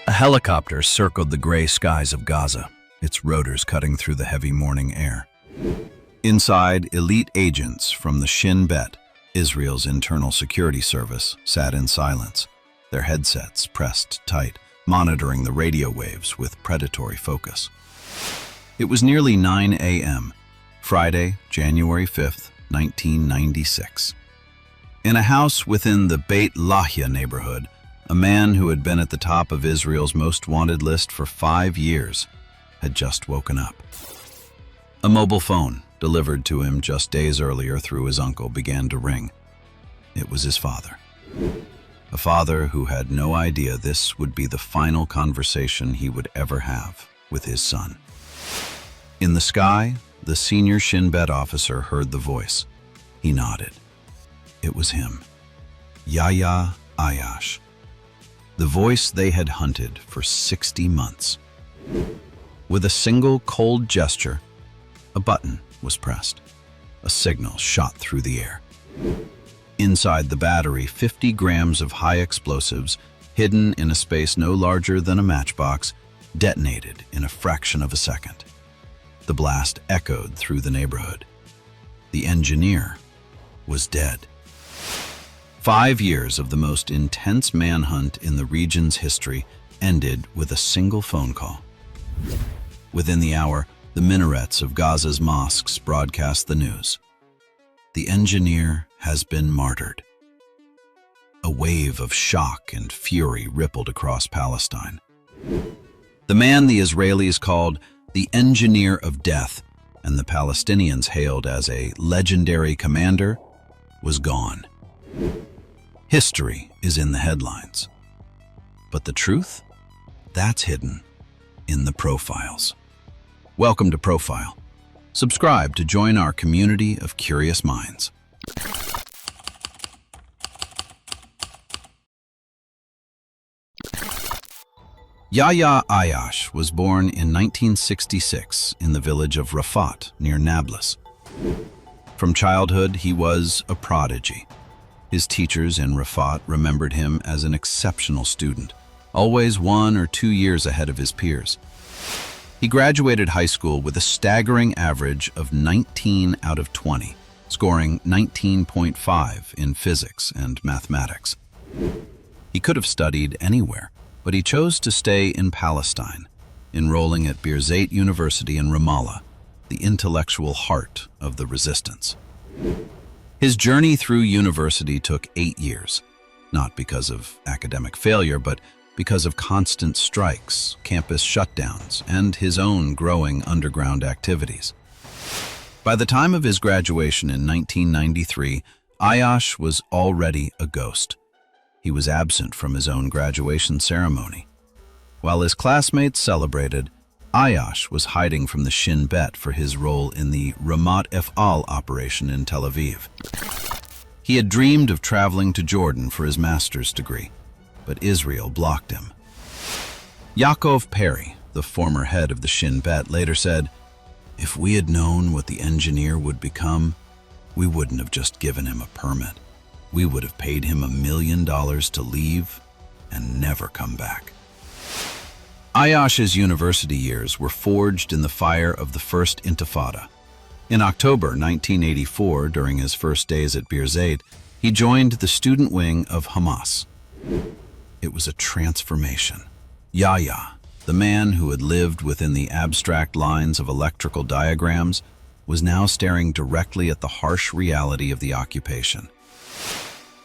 A helicopter circled the gray skies of Gaza, its rotors cutting through the heavy morning air. Inside, elite agents from the Shin Bet, Israel's internal security service, sat in silence, their headsets pressed tight, monitoring the radio waves with predatory focus. It was nearly 9 a.m., Friday, January 5th, 1996. In a house within the Beit Lahia neighborhood, a man who had been at the top of Israel's most wanted list for 5 years had just woken up. A mobile phone, delivered to him just days earlier through his uncle, began to ring. It was his father. A father who had no idea this would be the final conversation he would ever have with his son. In the sky, the senior Shin Bet officer heard the voice. He nodded. It was him, Yahya Ayyash. The voice they had hunted for 60 months. With a single cold gesture, a button was pressed. A signal shot through the air. Inside the battery, 50 grams of high explosives, hidden in a space no larger than a matchbox, detonated in a fraction of a second. The blast echoed through the neighborhood. The engineer was dead. 5 years of the most intense manhunt in the region's history ended with a single phone call. Within the hour, the minarets of Gaza's mosques broadcast the news. The engineer has been martyred. A wave of shock and fury rippled across Palestine. The man the Israelis called the engineer of death and the Palestinians hailed as a legendary commander was gone. History is in the headlines. But the truth? That's hidden in the profiles. Welcome to Profile. Subscribe to join our community of curious minds. Yahya Ayyash was born in 1966 in the village of Rafat near Nablus. From childhood, he was a prodigy. His teachers in Rafat remembered him as an exceptional student, always 1 or 2 years ahead of his peers. He graduated high school with a staggering average of 19 out of 20, scoring 19.5 in physics and mathematics. He could have studied anywhere, but he chose to stay in Palestine, enrolling at Birzeit University in Ramallah, the intellectual heart of the resistance. His journey through university took 8 years, not because of academic failure, but because of constant strikes, campus shutdowns, and his own growing underground activities. By the time of his graduation in 1993, Ayyash was already a ghost. He was absent from his own graduation ceremony. While his classmates celebrated, Ayyash was hiding from the Shin Bet for his role in the Ramat Ef'al operation in Tel Aviv. He had dreamed of traveling to Jordan for his master's degree, but Israel blocked him. Yaakov Perry, the former head of the Shin Bet, later said, "If we had known what the engineer would become, we wouldn't have just given him a permit. We would have paid him $1 million to leave and never come back." Ayyash's university years were forged in the fire of the First Intifada. In October 1984, during his first days at Birzeit, he joined the student wing of Hamas. It was a transformation. Yahya, the man who had lived within the abstract lines of electrical diagrams, was now staring directly at the harsh reality of the occupation.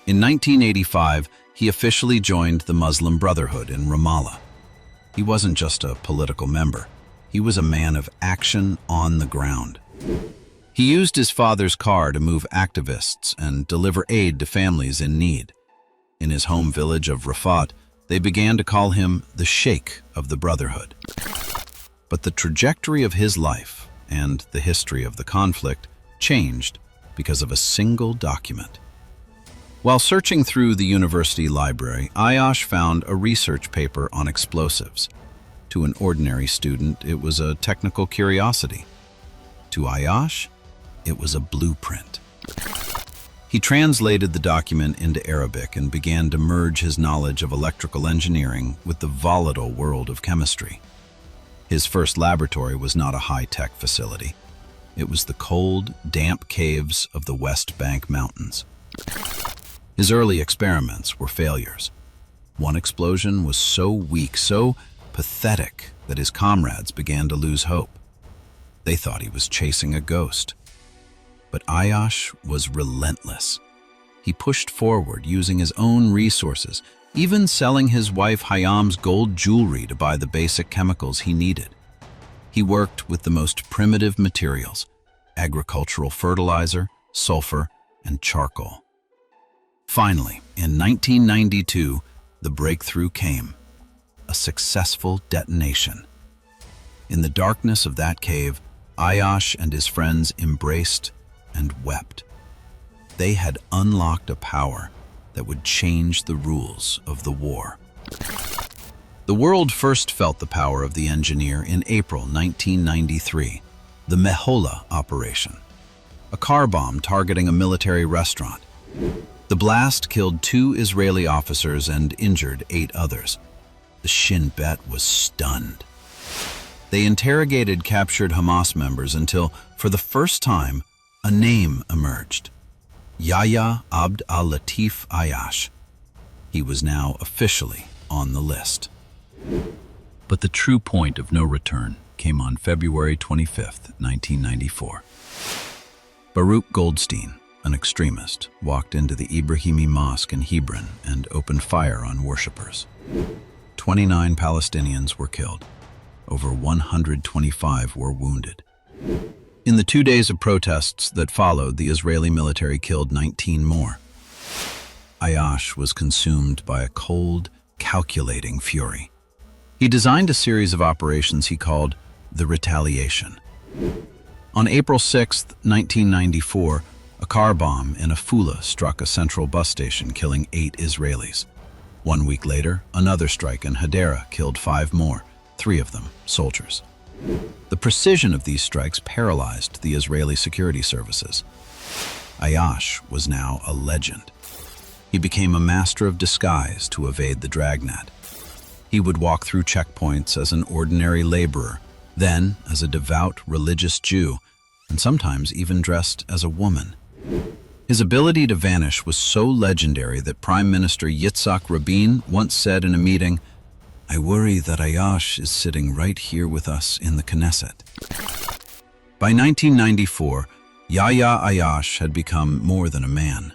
In 1985, he officially joined the Muslim Brotherhood in Ramallah. He wasn't just a political member. He was a man of action on the ground. He used his father's car to move activists and deliver aid to families in need. In his home village of Rafat, they began to call him the Sheikh of the Brotherhood. But the trajectory of his life and the history of the conflict changed because of a single document. While searching through the university library, Ayyash found a research paper on explosives. To an ordinary student, it was a technical curiosity. To Ayyash, it was a blueprint. He translated the document into Arabic and began to merge his knowledge of electrical engineering with the volatile world of chemistry. His first laboratory was not a high-tech facility. It was the cold, damp caves of the West Bank Mountains. His early experiments were failures. One explosion was so weak, so pathetic, that his comrades began to lose hope. They thought he was chasing a ghost. But Ayyash was relentless. He pushed forward using his own resources, even selling his wife Hayam's gold jewelry to buy the basic chemicals he needed. He worked with the most primitive materials: agricultural fertilizer, sulfur, and charcoal. Finally, in 1992, the breakthrough came: a successful detonation. In the darkness of that cave, Ayyash and his friends embraced and wept. They had unlocked a power that would change the rules of the war. The world first felt the power of the engineer in April 1993, the Mehola operation, a car bomb targeting a military restaurant. The blast killed 2 Israeli officers and injured 8 others. The Shin Bet was stunned. They interrogated captured Hamas members until, for the first time, a name emerged: Yahya Ayyash. He was now officially on the list. But the true point of no return came on February 25, 1994. Baruch Goldstein, an extremist, walked into the Ibrahimi Mosque in Hebron and opened fire on worshippers. 29 Palestinians were killed. Over 125 were wounded. In the 2 days of protests that followed, the Israeli military killed 19 more. Ayyash was consumed by a cold, calculating fury. He designed a series of operations he called the Retaliation. On April 6, 1994, a car bomb in Afula struck a central bus station, killing 8 Israelis. 1 week later, another strike in Hadera killed 5 more, 3 of them soldiers. The precision of these strikes paralyzed the Israeli security services. Ayyash was now a legend. He became a master of disguise to evade the dragnet. He would walk through checkpoints as an ordinary laborer, then as a devout religious Jew, and sometimes even dressed as a woman. His ability to vanish was so legendary that Prime Minister Yitzhak Rabin once said in a meeting, "I worry that Ayyash is sitting right here with us in the Knesset." By 1994, Yahya Ayyash had become more than a man.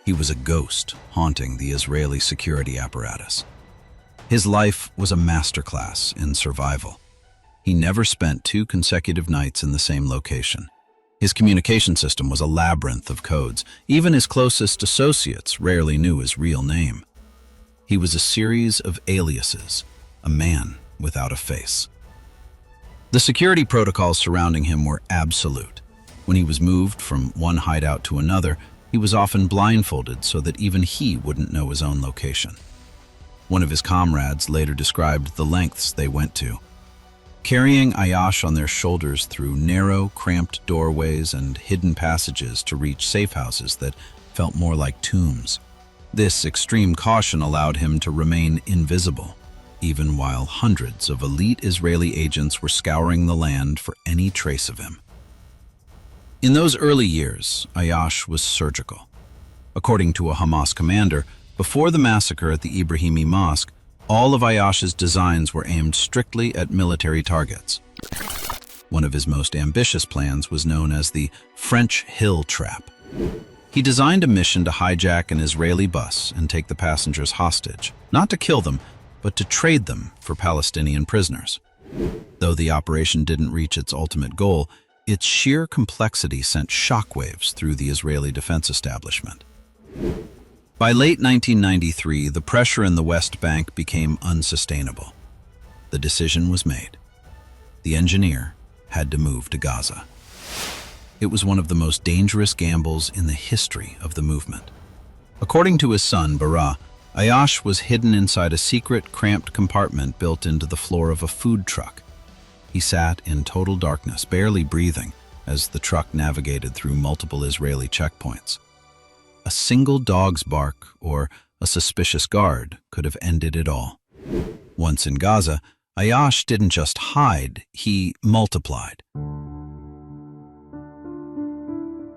He was a ghost haunting the Israeli security apparatus. His life was a masterclass in survival. He never spent 2 consecutive nights in the same location. His communication system was a labyrinth of codes. Even his closest associates rarely knew his real name. He was a series of aliases, a man without a face. The security protocols surrounding him were absolute. When he was moved from one hideout to another, he was often blindfolded so that even he wouldn't know his own location. One of his comrades later described the lengths they went to, carrying Ayyash on their shoulders through narrow, cramped doorways and hidden passages to reach safe houses that felt more like tombs. This extreme caution allowed him to remain invisible, even while hundreds of elite Israeli agents were scouring the land for any trace of him. In those early years, Ayyash was surgical. According to a Hamas commander, before the massacre at the Ibrahimi Mosque, all of Ayyash's designs were aimed strictly at military targets. One of his most ambitious plans was known as the French Hill Trap. He designed a mission to hijack an Israeli bus and take the passengers hostage, not to kill them, but to trade them for Palestinian prisoners. Though the operation didn't reach its ultimate goal, its sheer complexity sent shockwaves through the Israeli defense establishment. By late 1993, the pressure in the West Bank became unsustainable. The decision was made. The engineer had to move to Gaza. It was one of the most dangerous gambles in the history of the movement. According to his son, Bara, Ayyash was hidden inside a secret, cramped compartment built into the floor of a food truck. He sat in total darkness, barely breathing, as the truck navigated through multiple Israeli checkpoints. A single dog's bark or a suspicious guard could have ended it all. Once in Gaza, Ayyash didn't just hide, he multiplied.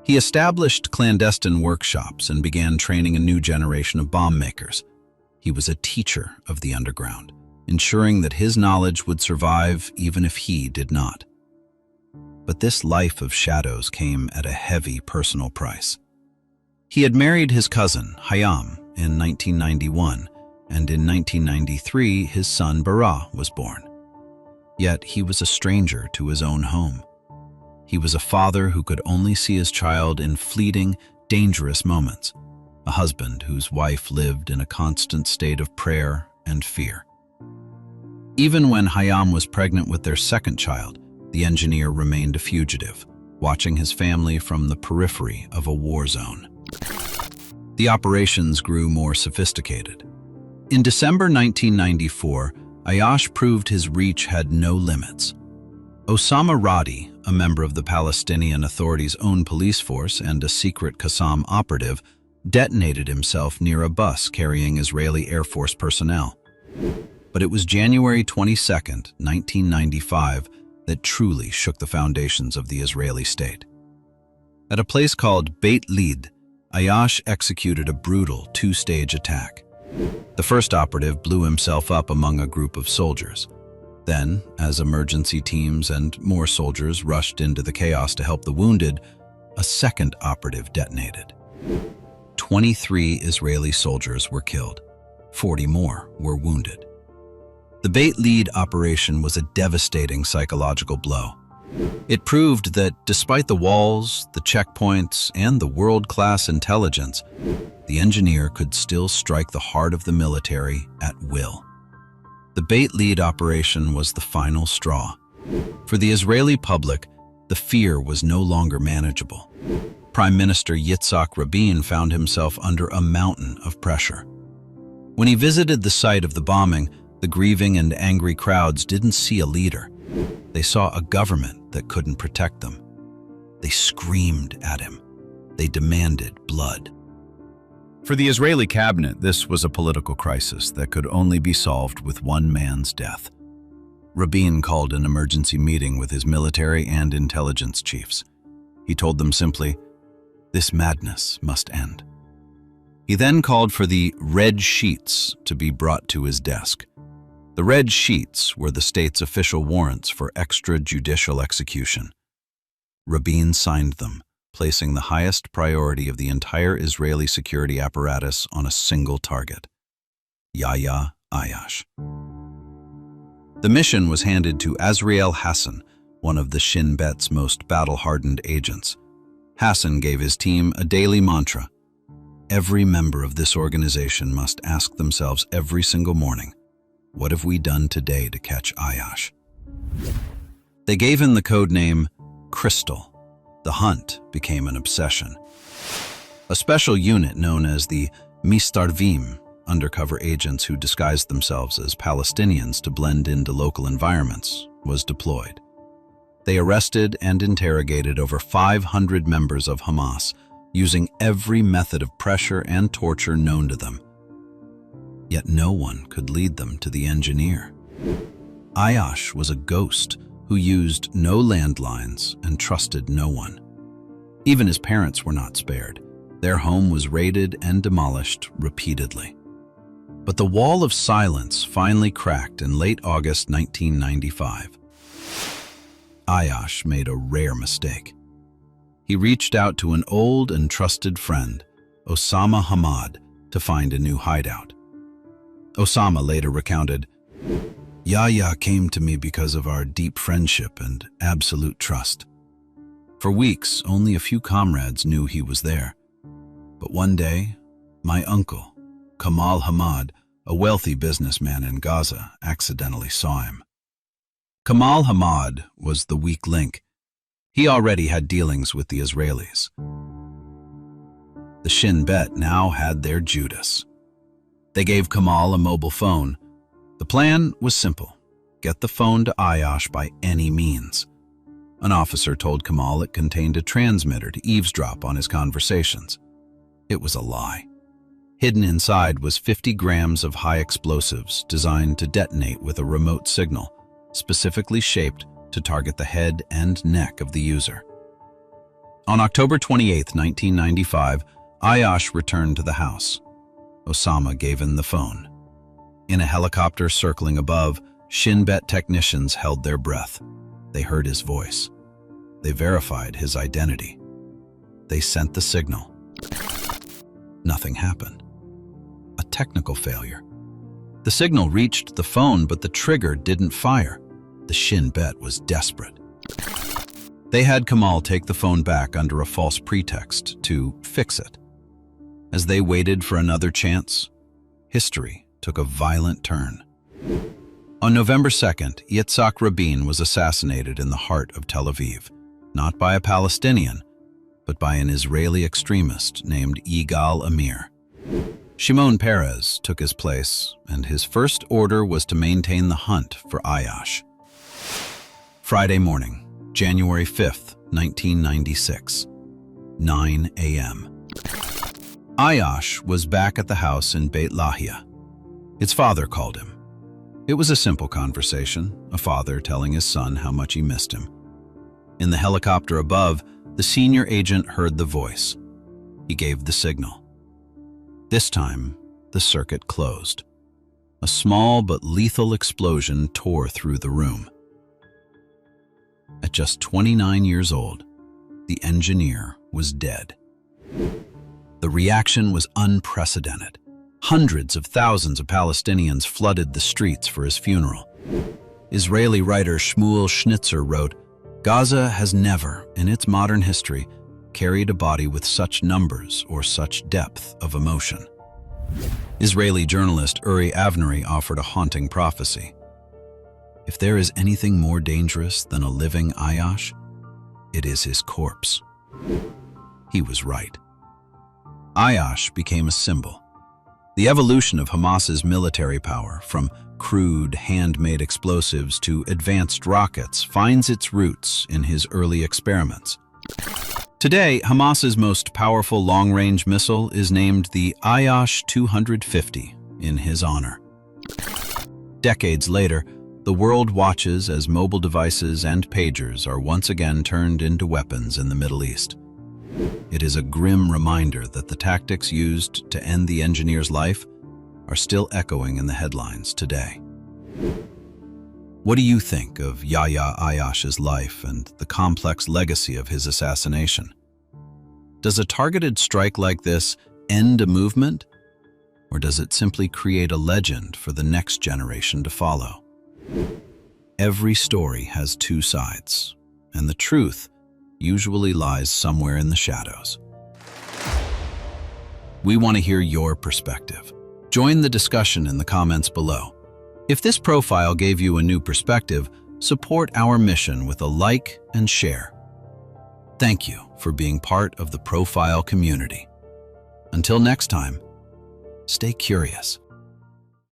He established clandestine workshops and began training a new generation of bomb makers. He was a teacher of the underground, ensuring that his knowledge would survive even if he did not. But this life of shadows came at a heavy personal price. He had married his cousin, Hayam, in 1991, and in 1993 his son Bara was born. Yet he was a stranger to his own home. He was a father who could only see his child in fleeting, dangerous moments, a husband whose wife lived in a constant state of prayer and fear. Even when Hayam was pregnant with their second child, the engineer remained a fugitive, watching his family from the periphery of a war zone. The operations grew more sophisticated. In December 1994, Ayyash proved his reach had no limits. Osama Radi, a member of the Palestinian Authority's own police force and a secret Qassam operative, detonated himself near a bus carrying Israeli Air Force personnel. But it was January 22, 1995, that truly shook the foundations of the Israeli state. At a place called Beit Lid, Ayyash executed a brutal two-stage attack. The first operative blew himself up among a group of soldiers. Then, as emergency teams and more soldiers rushed into the chaos to help the wounded, a second operative detonated. 23 Israeli soldiers were killed. 40 more were wounded. The Beit Lid operation was a devastating psychological blow. It proved that despite the walls, the checkpoints, and the world-class intelligence, the engineer could still strike the heart of the military at will. The Beit Lid operation was the final straw. For the Israeli public, the fear was no longer manageable. Prime Minister Yitzhak Rabin found himself under a mountain of pressure. When he visited the site of the bombing, the grieving and angry crowds didn't see a leader. They saw a government that couldn't protect them. They screamed at him. They demanded blood. For the Israeli cabinet, this was a political crisis that could only be solved with one man's death. Rabin called an emergency meeting with his military and intelligence chiefs. He told them simply, "This madness must end." He then called for the red sheets to be brought to his desk. The red sheets were the state's official warrants for extrajudicial execution. Rabin signed them, placing the highest priority of the entire Israeli security apparatus on a single target, Yahya Ayyash. The mission was handed to Azriel Hassan, one of the Shin Bet's most battle-hardened agents. Hassan gave his team a daily mantra. Every member of this organization must ask themselves every single morning, what have we done today to catch Ayyash? They gave him the code name Crystal. The hunt became an obsession. A special unit known as the Mistarvim, undercover agents who disguised themselves as Palestinians to blend into local environments, was deployed. They arrested and interrogated over 500 members of Hamas, using every method of pressure and torture known to them. Yet no one could lead them to the engineer. Ayyash was a ghost who used no landlines and trusted no one. Even his parents were not spared. Their home was raided and demolished repeatedly. But the wall of silence finally cracked in late August 1995. Ayyash made a rare mistake. He reached out to an old and trusted friend, Osama Hamad, to find a new hideout. Osama later recounted, "Yahya came to me because of our deep friendship and absolute trust. For weeks, only a few comrades knew he was there. But one day, my uncle, Kamal Hamad, a wealthy businessman in Gaza, accidentally saw him. Kamal Hamad was the weak link. He already had dealings with the Israelis. The Shin Bet now had their Judas. They gave Kamal a mobile phone. The plan was simple: get the phone to Ayyash by any means. An officer told Kamal it contained a transmitter to eavesdrop on his conversations. It was a lie. Hidden inside was 50 grams of high explosives designed to detonate with a remote signal, specifically shaped to target the head and neck of the user. On October 28, 1995, Ayyash returned to the house. Osama gave him the phone. In a helicopter circling above, Shin Bet technicians held their breath. They heard his voice. They verified his identity. They sent the signal. Nothing happened. A technical failure. The signal reached the phone, but the trigger didn't fire. The Shin Bet was desperate. They had Kamal take the phone back under a false pretext to fix it. As they waited for another chance, history took a violent turn. On November 2nd, Yitzhak Rabin was assassinated in the heart of Tel Aviv, not by a Palestinian, but by an Israeli extremist named Yigal Amir. Shimon Peres took his place, and his first order was to maintain the hunt for Ayyash. Friday morning, January 5th, 1996, 9 a.m. Ayyash was back at the house in Beit Lahia. His father called him. It was a simple conversation, a father telling his son how much he missed him. In the helicopter above, the senior agent heard the voice. He gave the signal. This time, the circuit closed. A small but lethal explosion tore through the room. At just 29 years old, the engineer was dead. The reaction was unprecedented. Hundreds of thousands of Palestinians flooded the streets for his funeral. Israeli writer Shmuel Schnitzer wrote, "Gaza has never, in its modern history, carried a body with such numbers or such depth of emotion." Israeli journalist Uri Avnery offered a haunting prophecy. If there is anything more dangerous than a living Ayyash, it is his corpse. He was right. Ayyash became a symbol. The evolution of Hamas's military power, from crude, handmade explosives to advanced rockets, finds its roots in his early experiments. Today, Hamas's most powerful long-range missile is named the Ayyash 250 in his honor. Decades later, the world watches as mobile devices and pagers are once again turned into weapons in the Middle East. It is a grim reminder that the tactics used to end the engineer's life are still echoing in the headlines today. What do you think of Yahya Ayyash's life and the complex legacy of his assassination? Does a targeted strike like this end a movement, or does it simply create a legend for the next generation to follow? Every story has two sides, and the truth usually lies somewhere in the shadows. We want to hear your perspective. Join the discussion in the comments below. If this profile gave you a new perspective, support our mission with a like and share. Thank you for being part of the Profile community. Until next time, stay curious.